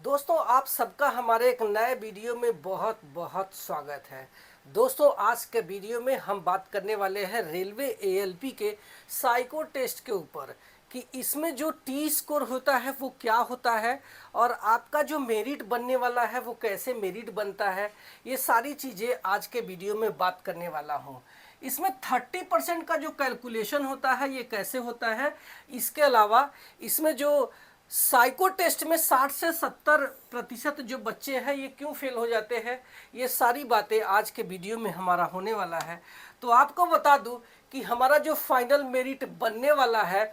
दोस्तों आप सबका हमारे एक नए वीडियो में बहुत बहुत स्वागत है। दोस्तों आज के वीडियो में हम बात करने वाले हैं रेलवे एएलपी के साइको टेस्ट के ऊपर कि इसमें जो टी स्कोर होता है वो क्या होता है और आपका जो मेरिट बनने वाला है वो कैसे मेरिट बनता है। ये सारी चीज़ें आज के वीडियो में बात करने वाला हूँ। इसमें 30% का जो कैलकुलेशन होता है ये कैसे होता है, इसके अलावा इसमें जो साइको टेस्ट में 60 से 70% जो बच्चे हैं ये क्यों फेल हो जाते हैं, ये सारी बातें आज के वीडियो में हमारा होने वाला है। तो आपको बता दूं कि हमारा जो फाइनल मेरिट बनने वाला है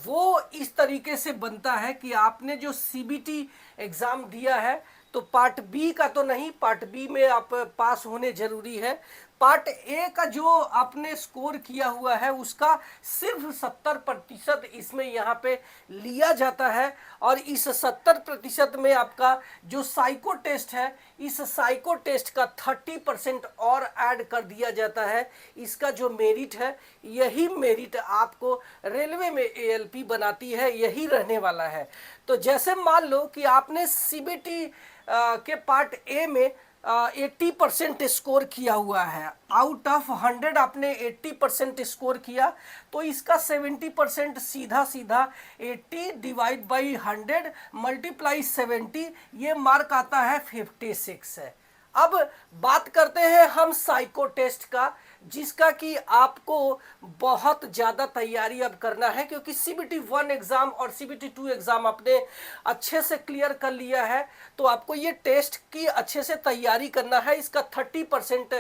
वो इस तरीके से बनता है कि आपने जो सीबीटी एग्ज़ाम दिया है तो पार्ट बी का तो नहीं, पार्ट बी में आप पास होने जरूरी है। पार्ट ए का जो आपने स्कोर किया हुआ है उसका सिर्फ 70% इसमें यहाँ पे लिया जाता है और इस 70% में आपका जो साइको टेस्ट है इस साइको टेस्ट का 30% और ऐड कर दिया जाता है। इसका जो मेरिट है यही मेरिट आपको रेलवे में एएलपी बनाती है, यही रहने वाला है। तो जैसे मान लो कि आपने सीबीटी के पार्ट ए में 80% स्कोर किया हुआ है, आउट ऑफ 100 आपने 80% स्कोर किया तो इसका 70% सीधा सीधा 80 डिवाइड बाई 100 मल्टीप्लाई 70, ये मार्क आता है 56 है। अब बात करते हैं हम साइको टेस्ट का, जिसका कि आपको बहुत ज़्यादा तैयारी अब करना है क्योंकि सीबीटी 1 एग्ज़ाम और सीबीटी 2 एग्ज़ाम आपने अच्छे से क्लियर कर लिया है। तो आपको ये टेस्ट की अच्छे से तैयारी करना है। इसका 30%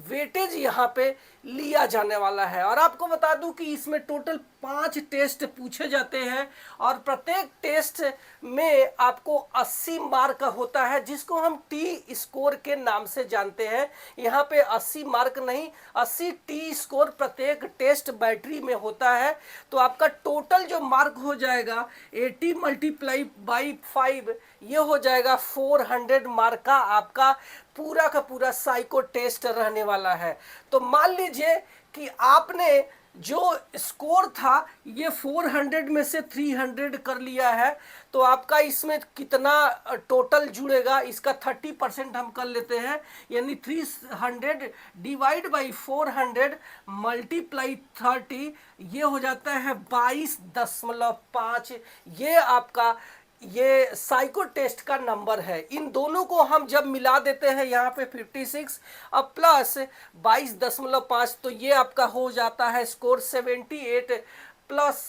वेटेज यहाँ पे लिया जाने वाला है और आपको बता दूं कि इसमें टोटल 5 टेस्ट पूछे जाते हैं और प्रत्येक टेस्ट में आपको 80 मार्क होता है, जिसको हम टी स्कोर के नाम से जानते हैं। यहाँ पे 80 मार्क नहीं, 80 टी स्कोर प्रत्येक टेस्ट बैटरी में होता है। तो आपका टोटल जो मार्क हो जाएगा 80 मल्टीप्लाई बाई 5, ये हो जाएगा 400 मार्क का आपका पूरा का पूरा साइको टेस्ट रहने वाला है। तो मान लीजिए कि आपने जो स्कोर था ये 400 में से 300 कर लिया है, तो आपका इसमें कितना टोटल जुड़ेगा, इसका 30% हम कर लेते हैं, यानी 300 डिवाइड बाई 400 मल्टीप्लाई 30, ये हो जाता है 22.5। ये आपका ये साइको टेस्ट का नंबर है। इन दोनों को हम जब मिला देते हैं यहाँ पे 56 अब प्लस 22.5, तो ये आपका हो जाता है स्कोर 78 प्लस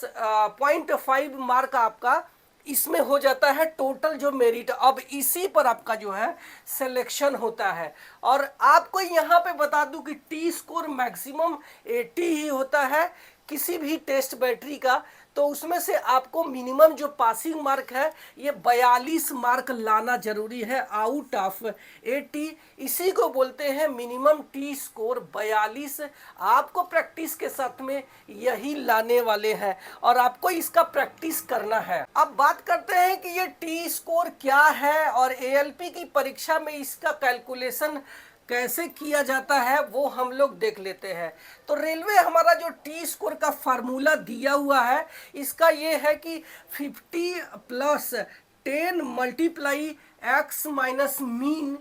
0.5 मार्क आपका इसमें हो जाता है टोटल जो मेरिट। अब इसी पर आपका जो है सिलेक्शन होता है और आपको यहाँ पे बता दूं कि टी स्कोर मैक्सिमम 80 ही होता है किसी भी टेस्ट बैटरी का। तो उसमें से आपको मिनिमम जो पासिंग मार्क है ये 42 मार्क लाना जरूरी है आउट ऑफ 80। इसी को बोलते हैं मिनिमम टी स्कोर 42। आपको प्रैक्टिस के साथ में यही लाने वाले हैं और आपको इसका प्रैक्टिस करना है। अब बात करते हैं कि ये टी स्कोर क्या है और एएलपी की परीक्षा में इसका कैलकुलेशन कैसे किया जाता है वो हम लोग देख लेते हैं। तो रेलवे हमारा जो टी स्कोर का फार्मूला दिया हुआ है इसका ये है कि 50 plus 10 multiply x minus mean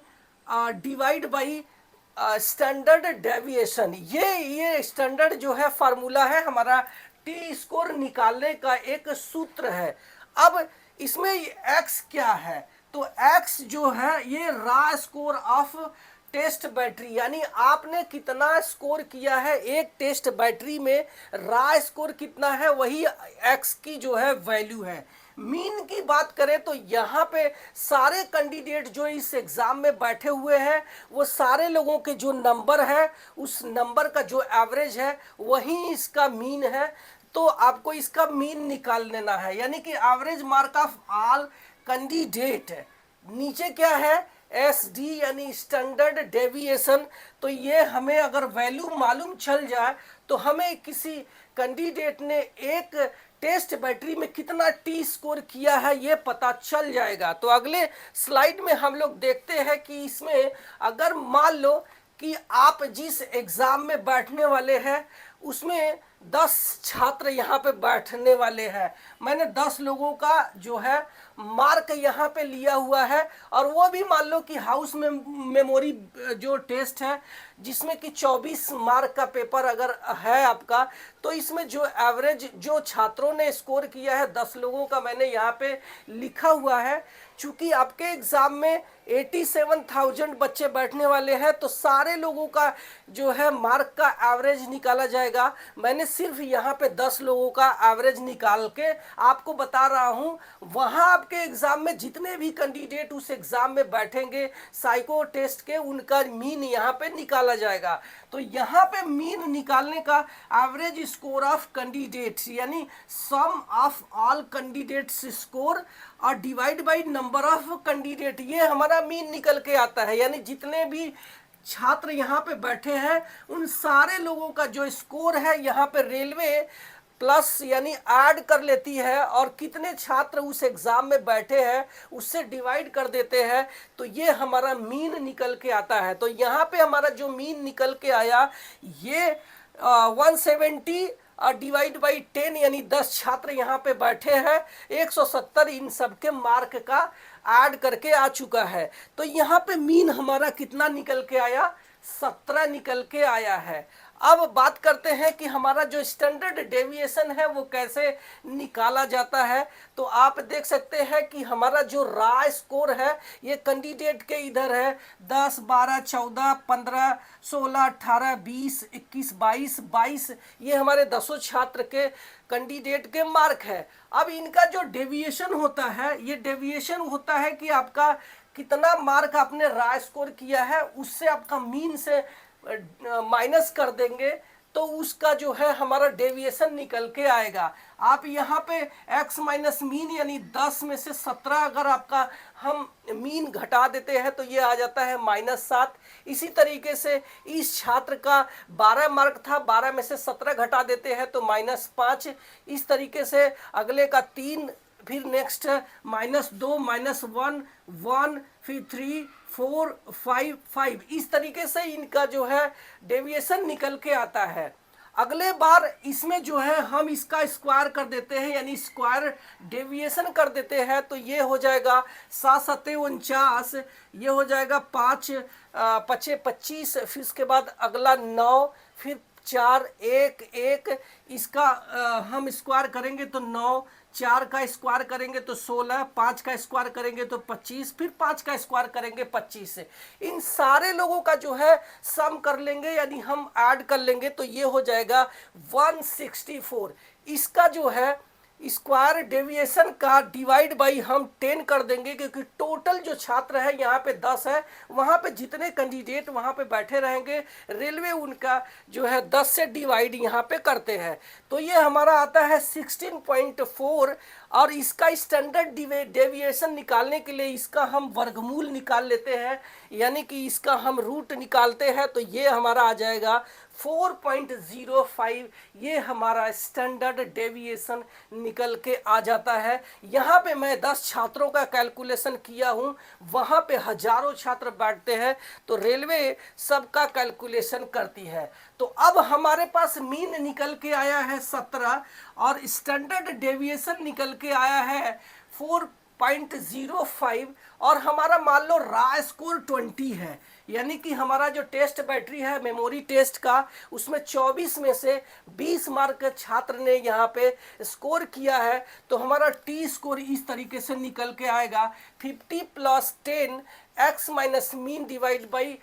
divide by standard deviation. ये स्टैंडर्ड जो है फार्मूला है हमारा टी स्कोर निकालने का एक सूत्र है। अब इसमें एक्स क्या है, तो एक्स जो है ये रा स्कोर ऑफ टेस्ट बैटरी, यानी आपने कितना स्कोर किया है एक टेस्ट बैटरी में, रा स्कोर कितना है वही एक्स की जो है वैल्यू है। मीन की बात करें तो यहाँ पे सारे कैंडिडेट जो इस एग्ज़ाम में बैठे हुए हैं वो सारे लोगों के जो नंबर है उस नंबर का जो एवरेज है वही इसका मीन है। तो आपको इसका मीन निकाल लेना है, यानी कि average mark of all candidate. नीचे क्या है एस डी यानी स्टैंडर्ड डेविएशन। तो ये हमें अगर वैल्यू मालूम चल जाए तो हमें किसी कैंडिडेट ने एक टेस्ट बैटरी में कितना टी स्कोर किया है ये पता चल जाएगा। तो अगले स्लाइड में हम लोग देखते हैं कि इसमें अगर मान लो कि आप जिस एग्ज़ाम में बैठने वाले हैं उसमें 10 छात्र यहाँ पे बैठने वाले हैं। मैंने 10 लोगों का जो है मार्क यहाँ पे लिया हुआ है, और वो भी मान लो कि हाउस में मेमोरी जो टेस्ट है जिसमें कि 24 मार्क का पेपर अगर है आपका, तो इसमें जो एवरेज जो छात्रों ने स्कोर किया है 10 लोगों का मैंने यहाँ पे लिखा हुआ है। चूंकि आपके एग्जाम में 87,000 बच्चे बैठने वाले हैं, तो सारे लोगों का जो है मार्क का एवरेज निकाला जाएगा। मैंने सिर्फ यहाँ पे 10 लोगों का एवरेज निकाल के आपको बता रहा हूँ। वहाँ आपके एग्जाम में जितने भी कैंडिडेट उस एग्जाम में बैठेंगे साइको टेस्ट के, उनका मीन यहाँ पे निकाला जाएगा। तो यहाँ पे मीन निकालने का एवरेज स्कोर ऑफ कैंडिडेट्स यानी सम ऑफ ऑल कैंडिडेट्स स्कोर और divide by number of candidate, ये हमारा मीन निकल के आता है। यानी जितने भी छात्र यहाँ पे बैठे हैं उन सारे लोगों का जो स्कोर है यहाँ पे रेलवे प्लस यानी ऐड कर लेती है, और कितने छात्र उस एग्जाम में बैठे हैं उससे डिवाइड कर देते हैं, तो ये हमारा मीन निकल के आता है। तो यहाँ पे हमारा जो मीन निकल के आया ये 170 और डिवाइड बाई 10 यानी 10 छात्र यहाँ पे बैठे हैं, 170 इन सबके मार्क का ऐड करके आ चुका है। तो यहाँ पे मीन हमारा कितना निकल के आया, 17 निकल के आया है। अब बात करते हैं कि हमारा जो स्टैंडर्ड डेविएशन है वो कैसे निकाला जाता है। तो आप देख सकते हैं कि हमारा जो रॉ स्कोर है ये कैंडिडेट के इधर है 10, 12, 14, 15, 16, 18, 20, 21, 22, ये हमारे 10 छात्र के कैंडिडेट के मार्क है। अब इनका जो डेविएशन होता है, ये डेविएशन होता है कि आपका कितना मार्क आपने रॉ स्कोर किया है उससे आपका मीन से माइनस कर देंगे, तो उसका जो है हमारा डेविएशन निकल के आएगा। आप यहाँ पे x माइनस मीन यानी 10 में से 17 अगर आपका हम मीन घटा देते हैं तो ये आ जाता है -7। इसी तरीके से इस छात्र का 12 मार्क था, 12 में से 17 घटा देते हैं तो -5। इस तरीके से अगले का 3, फिर नेक्स्ट -2, -1, 1, फिर 3, 4, 5, 5, इस तरीके से इनका जो है डेविएशन निकल के आता है। अगले बार इसमें जो है हम इसका स्क्वायर कर देते हैं यानी स्क्वायर डेविएशन कर देते हैं, तो ये हो जाएगा 7 7 49, ये हो जाएगा 5 5 25, फिर उसके बाद अगला 9, फिर 4 1 1, इसका हम स्क्वायर करेंगे तो 9, 4 का स्क्वायर करेंगे तो 16, 5 का स्क्वायर करेंगे तो 25, फिर 5 का स्क्वायर करेंगे 25 से। इन सारे लोगों का जो है सम कर लेंगे यानी हम ऐड कर लेंगे, तो ये हो जाएगा 164। इसका जो है स्क्वायर डेविएशन का डिवाइड बाई हम 10 कर देंगे, क्योंकि टोटल जो छात्र है यहाँ पे 10 है, वहाँ पे जितने कैंडिडेट वहाँ पे बैठे रहेंगे रेलवे उनका जो है 10 से डिवाइड यहाँ पे करते हैं, तो ये हमारा आता है 16.4। और इसका स्टैंडर्ड डेविएशन निकालने के लिए इसका हम वर्गमूल निकाल लेते हैं, यानी कि इसका हम रूट निकालते हैं, तो ये हमारा आ जाएगा 4.05। ये हमारा स्टैंडर्ड डेविएशन निकल के आ जाता है। यहाँ पे मैं 10 छात्रों का कैलकुलेशन किया हूँ, वहाँ पे हजारों छात्र बैठते हैं, तो रेलवे सबका कैलकुलेशन करती है। तो अब हमारे पास मीन निकल के आया है 17 और स्टैंडर्ड डेविएशन निकल के आया है 4.05, और हमारा मान लो रॉ स्कोर 20 है, यानी कि हमारा जो टेस्ट बैटरी है मेमोरी टेस्ट का उसमें 24 में से 20 मार्क छात्र ने यहाँ पे स्कोर किया है, तो हमारा टी स्कोर इस तरीके से निकल के आएगा 50 + 10 x minus mean divide by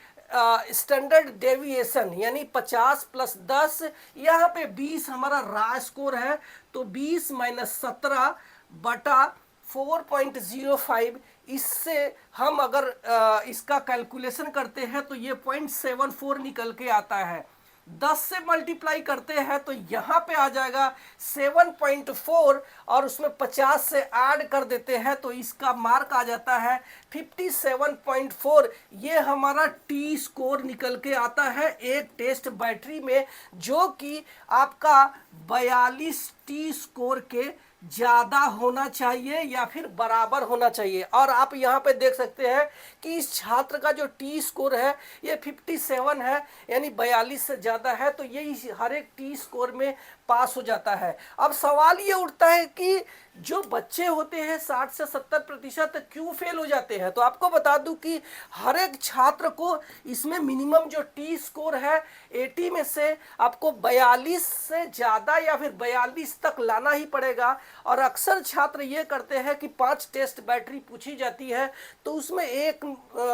standard deviation यानी 50 + 10, यहाँ पे 20 हमारा रॉ स्कोर है, तो 20 - 17 बटा 4.05। इससे हम अगर इसका कैलकुलेशन करते हैं तो ये 0.74 निकल के आता है। 10 से मल्टीप्लाई करते हैं तो यहाँ पे आ जाएगा 7.4, और उसमें 50 से ऐड कर देते हैं तो इसका मार्क आ जाता है 57.4। ये हमारा टी स्कोर निकल के आता है एक टेस्ट बैटरी में, जो कि आपका 42 टी स्कोर के ज़्यादा होना चाहिए या फिर बराबर होना चाहिए। और आप यहाँ पे देख सकते हैं कि इस छात्र का जो टी स्कोर है ये 57 है, यानी 42 से ज़्यादा है, तो ये हर एक टी स्कोर में पास हो जाता है। अब सवाल ये उठता है कि जो बच्चे होते हैं 60 से 70% क्यों फेल हो जाते हैं। तो आपको बता दूं कि हर एक छात्र को इसमें मिनिमम जो टी स्कोर है 80 में से आपको 42 से ज़्यादा या फिर 42 तक लाना ही पड़ेगा। और अक्सर छात्र ये करते हैं कि 5 टेस्ट बैटरी पूछी जाती है तो उसमें एक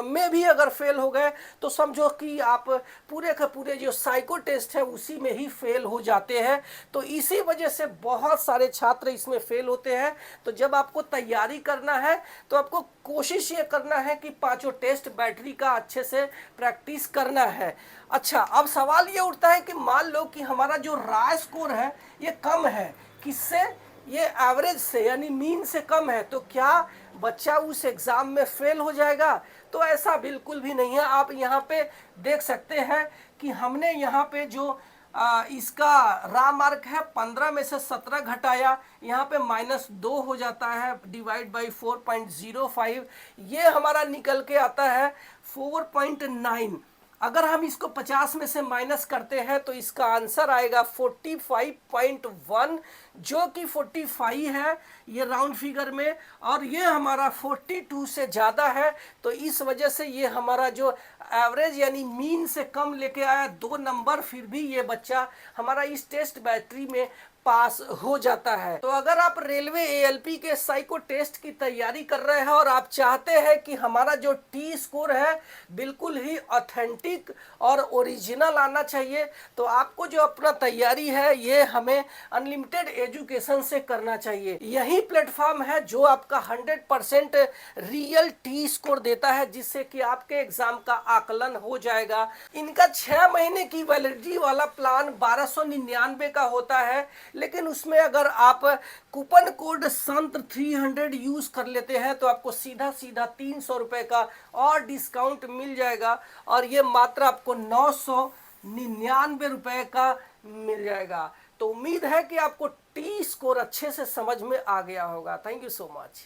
में भी अगर फेल हो गए तो समझो कि आप पूरे के पूरे जो साइको टेस्ट है उसी में ही फेल हो जाते हैं। तो इसी वजह से बहुत सारे छात्र इसमें फेल होते हैं। तो जब आपको तैयारी करना है तो आपको कोशिश ये करना है कि पांचों टेस्ट बैटरी का अच्छे से प्रैक्टिस करना है। अच्छा, अब सवाल ये उठता है कि मान लो कि हमारा जो रॉ स्कोर है ये कम है, किससे, ये एवरेज से यानी मीन से कम है, तो क्या बच्चा उस एग्जाम में फेल हो जाएगा। तो ऐसा बिल्कुल भी नहीं है। आप यहाँ पे देख सकते हैं कि हमने यहाँ पे जो इसका रा मार्क है 15 में से 17 घटाया, यहाँ पे -2 हो जाता है, डिवाइड बाई 4.05, ये हमारा निकल के आता है 4.9। अगर हम इसको 50 में से माइनस करते हैं तो इसका आंसर आएगा 45.1, जो कि 45 है ये राउंड फिगर में, और ये हमारा 42 से ज़्यादा है। तो इस वजह से ये हमारा जो एवरेज यानी मीन से कम लेके आया 2 नंबर, फिर भी ये बच्चा हमारा इस टेस्ट बैटरी में पास हो जाता है। तो अगर आप रेलवे एएलपी के साइको टेस्ट की तैयारी कर रहे हैं और आप चाहते हैं कि हमारा जो टी स्कोर है बिल्कुल ही ऑथेंटिक और ओरिजिनल आना चाहिए, तो आपको जो अपना तैयारी है ये हमें अनलिमिटेड एजुकेशन से करना चाहिए। यही प्लेटफॉर्म है जो आपका 100% रियल टी स्कोर देता है, जिससे कि आपके एग्जाम का आकलन हो जाएगा। इनका 6 महीने की वैलिडिटी वाला प्लान 1299 का होता है, लेकिन उसमें अगर आप कूपन कोड संत 300 यूज कर लेते हैं तो आपको सीधा सीधा 300 रुपए का और डिस्काउंट मिल जाएगा, और ये मात्र आपको 999 रुपए का मिल जाएगा। तो उम्मीद है कि आपको टी स्कोर अच्छे से समझ में आ गया होगा। Thank you so much.